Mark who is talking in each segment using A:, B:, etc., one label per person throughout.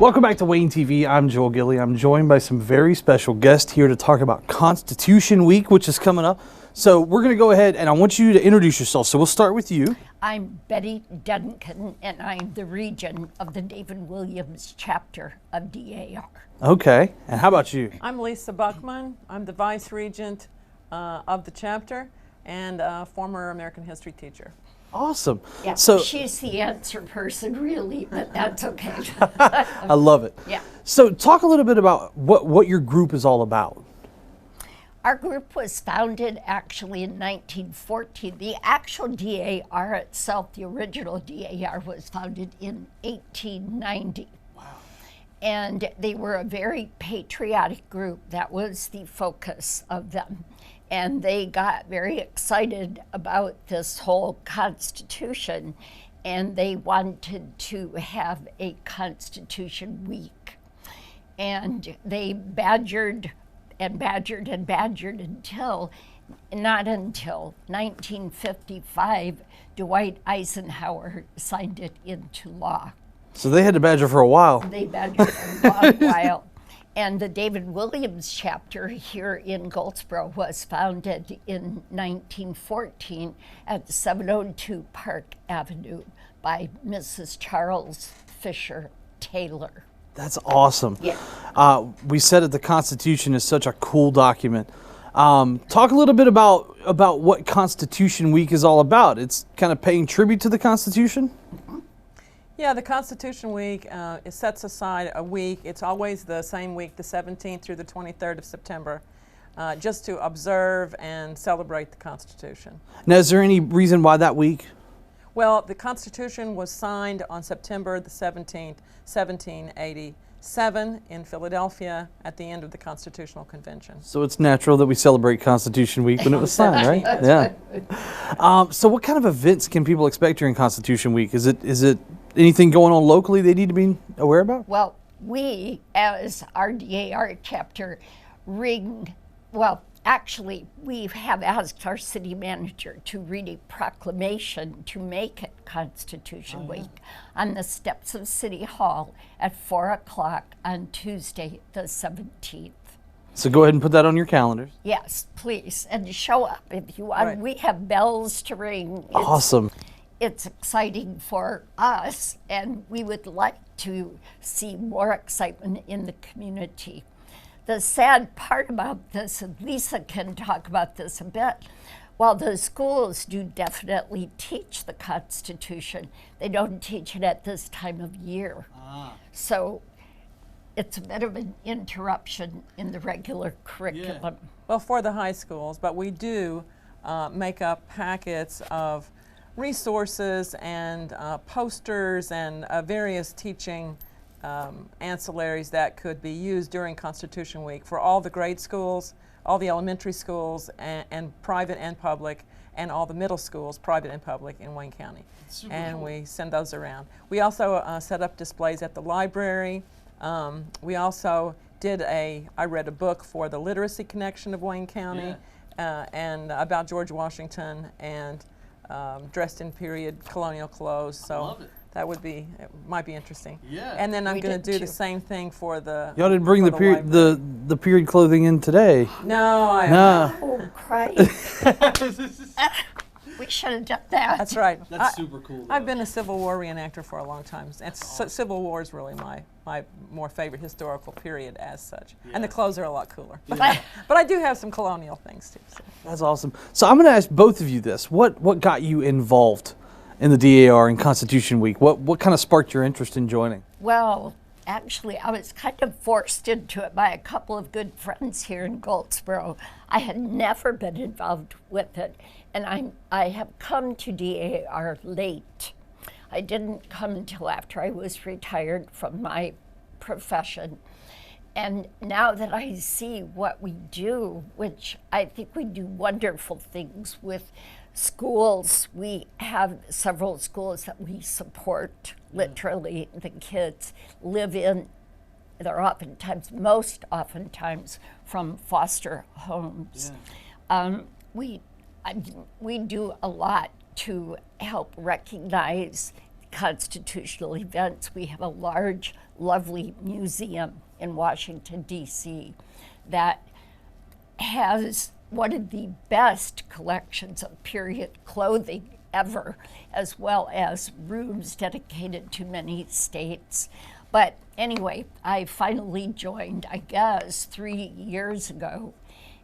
A: Welcome back to Wayne TV. I'm Joel Gilly. I'm joined by some very special guests here to talk about Constitution Week, which is coming up. So we're going to go ahead and I want you to introduce yourself. So we'll start with you.
B: I'm Betty Duncan, and I'm the regent of the David Williams chapter of DAR.
A: Okay. And how about you?
C: I'm Lisa Buckman. I'm the vice regent of the chapter and a former American history teacher.
A: Awesome.
B: Yeah,
A: So
B: she's the answer person, really, but that's okay.
A: I love it.
B: Yeah.
A: So talk a little bit about what your group is all about.
B: Our group was founded actually in 1914. The actual DAR itself, the original DAR, was founded in 1890. Wow. And they were a very patriotic group. That was the focus of them. And they got very excited about this whole Constitution, and they wanted to have a Constitution Week. And they badgered and badgered and badgered until 1955, Dwight Eisenhower signed it into law.
A: So they had to badger for a while.
B: They badgered for a long while. And the David Williams chapter here in Goldsboro was founded in 1914 at 702 Park Avenue by Mrs. Charles Fisher Taylor.
A: That's awesome.
B: Yeah.
A: We said that the Constitution is such a cool document. Talk a little bit about what Constitution Week is all about. It's kind of paying tribute to the Constitution?
C: Yeah, the Constitution Week, it sets aside a week. It's always the same week, the 17th through the 23rd of September, just to observe and celebrate the Constitution.
A: Now, is there any reason why that week?
C: Well, the Constitution was signed on September the 17th, 1787 in Philadelphia at the end of the Constitutional Convention.
A: So it's natural that we celebrate Constitution Week when it was signed, right? Yeah. So what kind of events can people expect during Constitution Week? Is it anything going on locally they need to be aware about?
B: Well, we, as our DAR chapter, we have asked our city manager to read a proclamation to make it Constitution Week on the steps of City Hall at 4 o'clock on Tuesday, the 17th.
A: So go ahead and put that on your calendars.
B: Yes, please, and show up if you want.
C: Right.
B: We have bells to ring.
A: Awesome.
B: It's exciting for us, and we would like to see more excitement in the community. The sad part about this, and Lisa can talk about this a bit, while the schools do definitely teach the Constitution, they don't teach it at this time of year. So it's a bit of an interruption in the regular curriculum.
C: Well, for the high schools, but we do make up packets of resources and posters and various teaching ancillaries that could be used during Constitution Week for all the grade schools, all the elementary schools, and private and public, and all the middle schools, private and public, in Wayne County. And cool. We send those around. We also set up displays at the library. We also I read a book for the Literacy Connection of Wayne County, and about George Washington, and dressed in period colonial clothes. So I love it. It might be interesting. Yeah. And then I'm going to do the same thing for the.
A: Y'all didn't bring the period clothing in today.
C: No,
B: Oh, Christ. We should have done that.
C: That's right.
A: That's super cool.
C: I've been a Civil War reenactor for a long time. Civil War is really my more favorite historical period as such. Yeah. And the clothes are a lot cooler. Yeah. But I do have some colonial things too. So.
A: That's awesome. So I'm going to ask both of you this. What got you involved in the DAR in Constitution Week? What kind of sparked your interest in joining?
B: Well, actually, I was kind of forced into it by a couple of good friends here in Goldsboro. I had never been involved with it, and I have come to DAR late. I didn't come until after I was retired from my profession. And now that I see what we do, which I think we do wonderful things with schools, we have several schools that we support, literally. The kids live in, they're most oftentimes from foster homes. Yeah. We do a lot to help recognize constitutional events. We have a large lovely museum in Washington, D.C. that has one of the best collections of period clothing ever, as well as rooms dedicated to many states. But anyway, I finally joined, I guess, 3 years ago.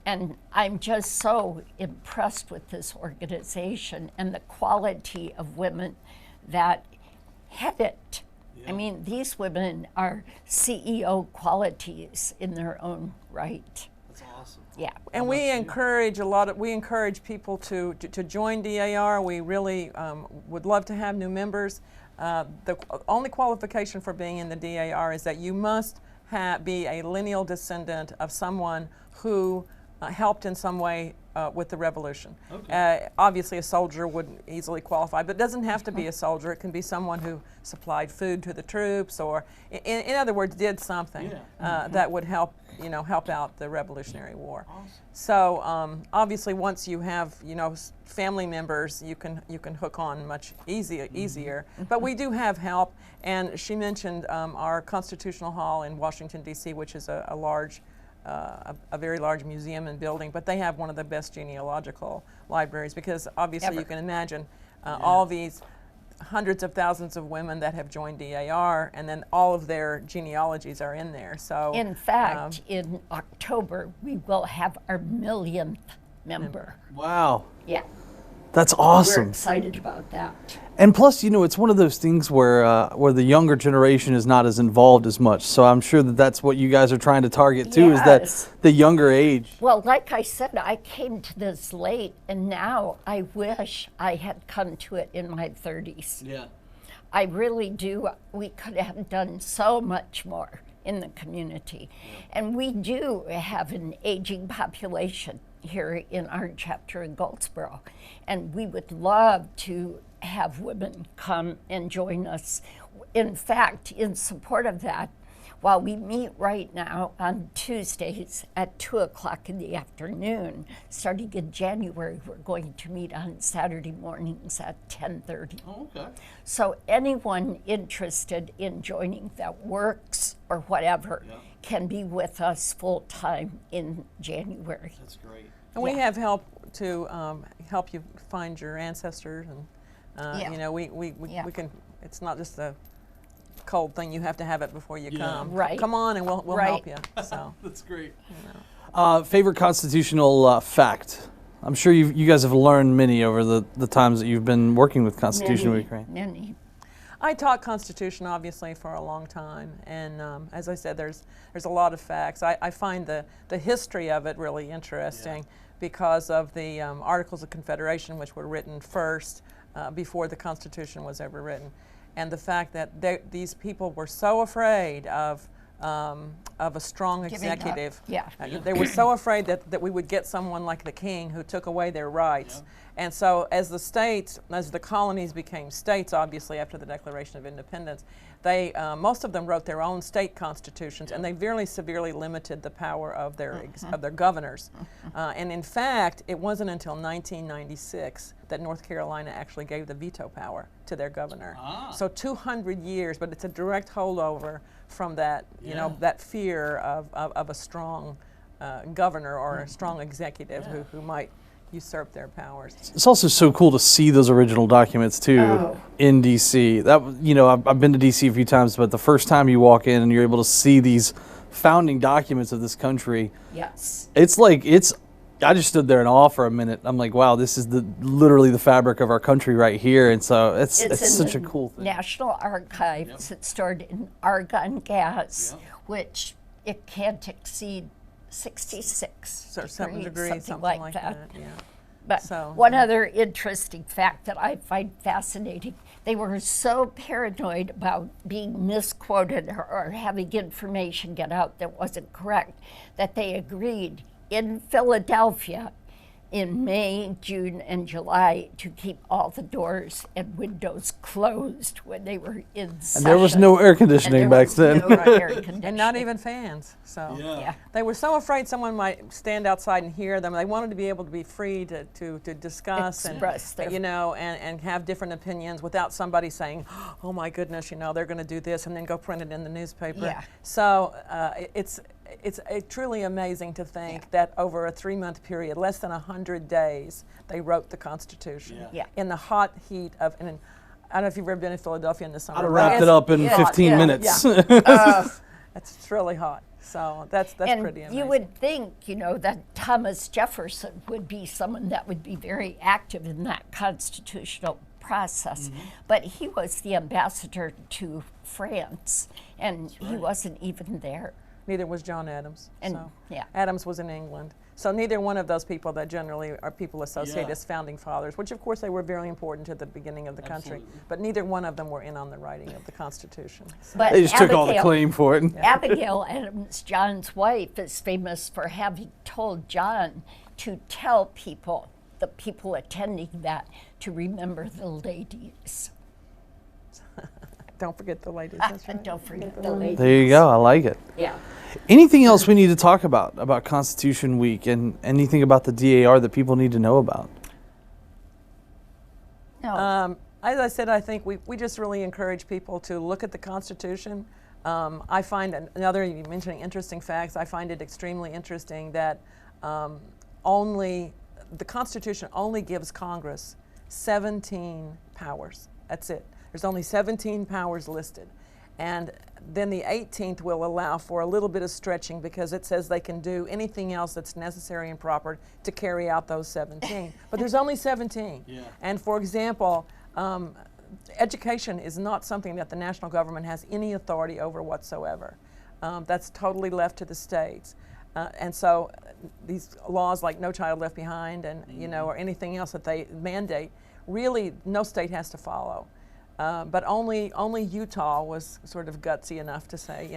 B: And I'm just so impressed with this organization and the quality of women that head it. I mean, these women are CEO qualities in their own right.
A: That's awesome.
B: Yeah.
C: And we encourage people to join DAR. We really would love to have new members. The only qualification for being in the DAR is that you must be a lineal descendant of someone who helped in some way with the revolution. Okay. Obviously a soldier would easily qualify, but it doesn't have to be a soldier. It can be someone who supplied food to the troops, or in other words, did something that would help out the Revolutionary War. Awesome. So obviously once you have family members, you can hook on much easier. But we do have help, and she mentioned our Constitutional Hall in Washington, D.C., which is a very large museum and building, but they have one of the best genealogical libraries, because obviously you can imagine all these hundreds of thousands of women that have joined DAR, and then all of their genealogies are in there. So
B: in fact, in October, we will have our 1,000,000th member.
A: Wow.
B: Yeah.
A: That's
B: We're
A: awesome.
B: excited about that.
A: And plus, it's one of those things where the younger generation is not as involved as much. So I'm sure that's what you guys are trying to target too, is
B: Yes.
A: that the younger age.
B: Well, like I said, I came to this late, and now I wish I had come to it in my 30s.
A: Yeah.
B: I really do. We could have done so much more in the community. And we do have an aging population here in our chapter in Goldsboro. And we would love to have women come and join us. In fact, in support of that, while we meet right now on Tuesdays at 2 o'clock in the afternoon, starting in January, we're going to meet on Saturday mornings at 10:30.
A: Oh, okay.
B: So anyone interested in joining that works or whatever can be with us full time in January.
A: That's great.
C: And we have help to help you find your ancestors, and we can. It's not just a cold thing. You have to have it before you come.
B: Right.
C: Come on, and we'll help you. So
A: That's great. Favorite constitutional fact? I'm sure you guys have learned many over the times that you've been working with Constitution Week, right?
B: Many.
C: I taught Constitution obviously for a long time, and as I said, there's a lot of facts. I find the history of it really interesting because of the Articles of Confederation, which were written first before the Constitution was ever written, and the fact that these people were so afraid of a strong executive.
B: Yeah.
C: They were so afraid that we would get someone like the king who took away their rights. And so as the colonies became states, obviously after the Declaration of Independence, they most of them wrote their own state constitutions, and they very severely limited the power of their governors. And in fact, it wasn't until 1996 that North Carolina actually gave the veto power to their governor. So 200 years, but it's a direct holdover from that, that fear of a strong governor or a strong executive who might usurp their powers.
A: It's also so cool to see those original documents too in DC. I've been to DC a few times, but the first time you walk in and you're able to see these founding documents of this country,
B: Yes.
A: I just stood there in awe for a minute. I'm like, wow, this is literally the fabric of our country right here. And so it's
B: in
A: such a
B: the
A: cool thing.
B: National Archives. It's stored in argon gas, which it can't exceed 66
C: So 7 degrees, something like that. Yeah.
B: But one other interesting fact that I find fascinating, they were so paranoid about being misquoted or having information get out that wasn't correct that they agreed in Philadelphia in May, June, and July to keep all the doors and windows closed when they were in session.
A: And there was no air
B: And
A: conditioning
B: there
A: back
B: was
A: then.
B: no air conditioning.
C: And not even fans. So
B: Yeah.
C: they were so afraid someone might stand outside and hear them. They wanted to be able to be free to discuss
B: Express their-
C: and have different opinions without somebody saying, oh my goodness, they're going to do this and then go print it in the newspaper.
B: Yeah.
C: So it's truly amazing to think that over a 3-month period, less than 100 days, they wrote the Constitution.
B: Yeah.
C: In the hot heat of, and I don't know if you've ever been in Philadelphia in the summer.
A: I'd have
C: but
A: wrapped
C: it's
A: it up in
C: hot.
A: 15
C: Yeah,
A: minutes.
C: yeah. It's really hot. So that's
B: And
C: pretty amazing.
B: you would think, that Thomas Jefferson would be someone that would be very active in that constitutional process. But he was the ambassador to France, and he wasn't even there.
C: Neither was John Adams.
B: And
C: so.
B: yeah.
C: Adams was in England. So neither one of those people that generally are people associated
A: Yeah.
C: as founding fathers, which of course they were very important to the beginning of the country, but neither one of them were in on the writing of the Constitution. So
B: But
A: They just took all the
B: Abigail-
A: claim for it.
B: Abigail Adams, John's wife, is famous for having told John to tell people, the people attending that, to remember the ladies.
C: don't forget the ladies. That's right.
B: Don't forget the ladies.
A: There you go. I like it.
B: Yeah.
A: Anything else we need to talk about Constitution Week, and anything about the DAR that people need to know about?
B: No.
C: As I said, I think we just really encourage people to look at the Constitution. I find you mentioning interesting facts, I find it extremely interesting that the Constitution only gives Congress 17 powers. That's it. There's only 17 powers listed. And then the 18th will allow for a little bit of stretching because it says they can do anything else that's necessary and proper to carry out those 17. But there's only 17.
A: Yeah.
C: And for example, education is not something that the national government has any authority over whatsoever. That's totally left to the states. And so these laws like No Child Left Behind and or anything else that they mandate, really no state has to follow. But only Utah was sort of gutsy enough to say,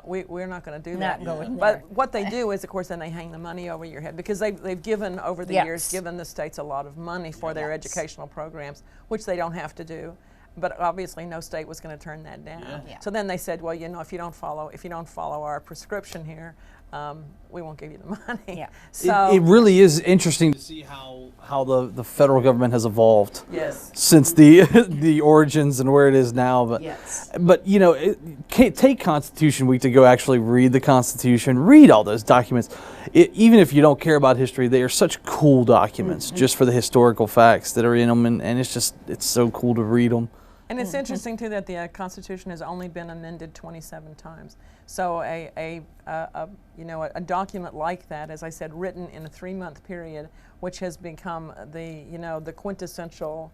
C: we're not going to do that.
B: Not going
C: But
B: there.
C: what they do is, of course, then they hang the money over your head because they've given over the
B: Yes.
C: years, given the states a lot of money for their
B: Yes.
C: educational programs, which they don't have to do. But obviously, no state was going to turn that down.
B: Yeah.
C: So then they said, well, if you don't follow our prescription here, we won't give you the money.
B: Yeah.
C: So
A: It really is interesting to see how the federal government has evolved
C: yes.
A: since the the origins and where it is now. But
B: Yes.
A: but take Constitution Week to go actually read the Constitution, read all those documents. Even if you don't care about history, they are such cool documents just for the historical facts that are in them, and it's so cool to read them.
C: And it's interesting too that the Constitution has only been amended 27 times. So a document like that, as I said, written in a 3-month period, which has become the quintessential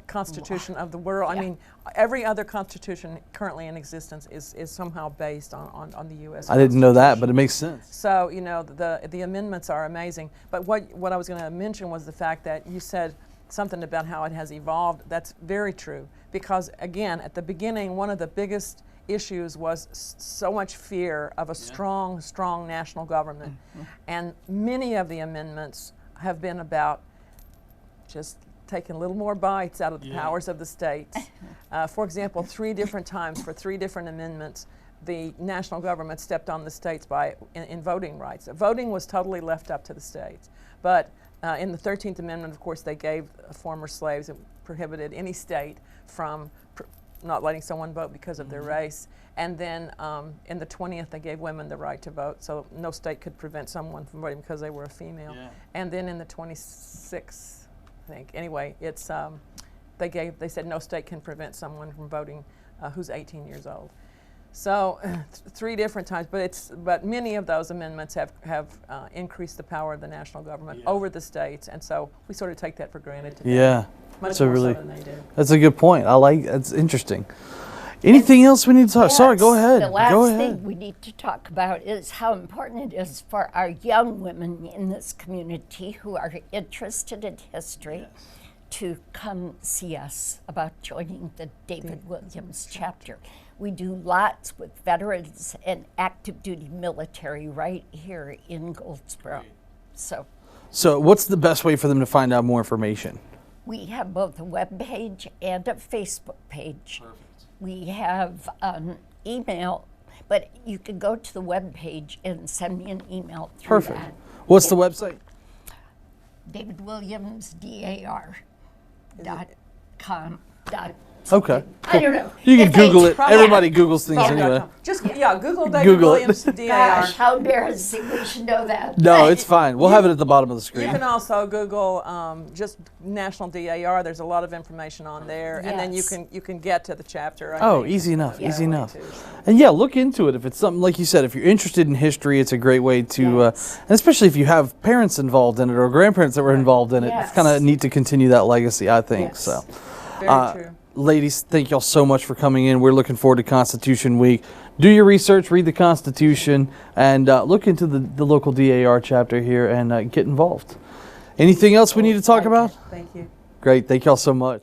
C: Constitution of the world. I mean, every other Constitution currently in existence is somehow based on the U.S.
A: I didn't know that, but it makes sense.
C: So the amendments are amazing. But what I was going to mention was the fact that you said something about how it has evolved. That's very true. Because again, at the beginning, one of the biggest issues was so much fear of a strong national government. And many of the amendments have been about just taking a little more bites out of the powers of the states. For example, 3 different times for 3 different amendments, the national government stepped on the states in voting rights. Voting was totally left up to the states. But in the 13th Amendment, of course, they gave former slaves, it prohibited any state from not letting someone vote because of their race. And then in the 20th, they gave women the right to vote, so no state could prevent someone from voting because they were a female.
A: Yeah.
C: And then in the 26th, I think, anyway, it's they said no state can prevent someone from voting who's 18 years old. So 3 different times, but many of those amendments have increased the power of the national government over the states, and so we sort of take that for granted today.
A: Yeah,
C: Much
A: that's a
C: more so
A: really
C: than they did.
A: that's a good point. That's interesting. Anything else we need to talk? Sorry, go
B: Yes,
A: ahead.
B: The last
A: Go ahead.
B: thing we need to talk about is how important it is for our young women in this community who are interested in history to come see us about joining the David Williams chapter. We do lots with veterans and active duty military right here in Goldsboro. So
A: So what's the best way for them to find out more information?
B: We have both a web page and a Facebook page. We have email, but you can go to the web page and send me an email through
A: Perfect.
B: that.
A: What's the website?
B: DavidWilliamsDAR.com.
A: Okay.
B: I don't know.
A: You can
B: If they
A: Google it.
B: try-
A: Everybody Googles things
C: Probably
A: anyway.
C: .com. Just Google David
A: Google it.
C: Williams DAR.
B: Gosh, how embarrassing. We should know that.
A: No, it's fine. We'll have it at the bottom of the
C: You
A: screen.
C: can also Google just National DAR. There's a lot of information on there, and then you
B: Yes.
C: can get to the chapter. I
A: Oh,
C: think.
A: easy enough.
B: Yeah.
A: Easy enough.
C: Too, so.
A: And yeah, look into it. If it's something like you said, if you're interested in history, it's a great way to,
B: Yes.
A: and especially if you have parents involved in it or grandparents that were involved in it, it's
B: Yes.
A: kind of neat to continue that legacy, I think.
B: Yes.
A: So,
C: Very true.
A: ladies, thank y'all so much for coming in. We're looking forward to Constitution Week. Do your research, read the Constitution, and look into the local DAR chapter here and get involved. Anything else we need to talk about?
C: Thank you.
A: Great. Thank y'all so much.